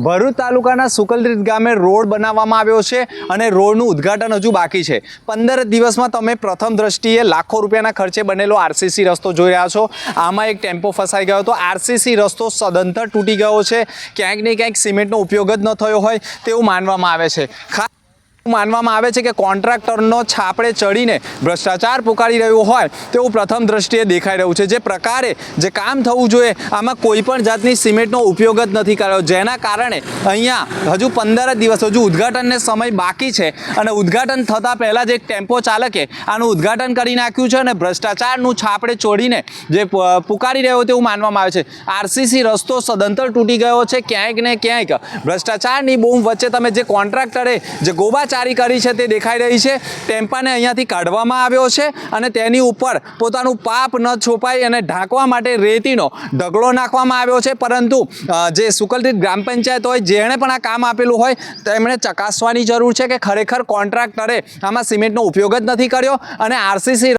ભરૂચ તાલુકાના સુકલરીત ગામે રોડ બનાવવામાં આવ્યો છે અને રોડનું ઉદ્ઘાટન હજુ બાકી છે। 15 દિવસમાં તમે પ્રથમ દ્રષ્ટિએ લાખો રૂપિયાના ખર્ચે બનેલો આરસીસી રસ્તો જોઈ રહ્યા છો। આમાં એક ટેમ્પો ફસાઈ ગયો હતો। આરસીસી રસ્તો સદંતર તૂટી ગયો છે। ક્યાંક ને ક્યાંક સિમેન્ટનો ઉપયોગ જ ન થયો હોય તેવું માનવામાં આવે છે। માનવામાં આવે છે કે કોન્ટ્રાક્ટરનો છાપડે ચડીને ભ્રષ્ટાચાર પુકારી રહ્યો હોય તેવું પ્રથમ દ્રષ્ટિએ દેખાઈ રહ્યું છે। જે પ્રકારે જે કામ થવું જોઈએ આમાં કોઈ પણ જાતની સિમેન્ટનો ઉપયોગ જ નથી કર્યો, જેના કારણે અહીંયા હજુ 15 દિવસ હજુ ઉદ્ઘાટનને સમય બાકી છે અને ઉદ્ઘાટન થતાં પહેલાં જ એક ટેમ્પો ચાલકે આનું ઉદ્ઘાટન કરી નાખ્યું છે અને ભ્રષ્ટાચારનું છાપડે ચોડીને જે પુકારી રહ્યો તેવું માનવામાં આવે છે। આરસીસી રસ્તો સદંતર તૂટી ગયો છે। ક્યાંક ને ક્યાંક ભ્રષ્ટાચારની બૂમ વચ્ચે તમે જે કોન્ટ્રાક્ટરે જે ગોબાચારી કરી છે તે દેખાઈ રહી છે। ટેમ્પાને અહીંયાથી કાઢવામાં આવ્યો છે અને તેની ઉપર પોતાનું પાપ ન છોપાય અને ઢાંકવા માટે રેતીનો ઢગલો નાખવામાં આવ્યો છે। પરંતુ જે સુકલરીત ગ્રામ પંચાયત હોય, જેણે પણ આ કામ આપેલું હોય, તેમણે ચકાસવાની જરૂર છે કે ખરેખર કોન્ટ્રાક્ટરે આમાં સિમેન્ટનો ઉપયોગ જ નથી કર્યો અને આરસીસી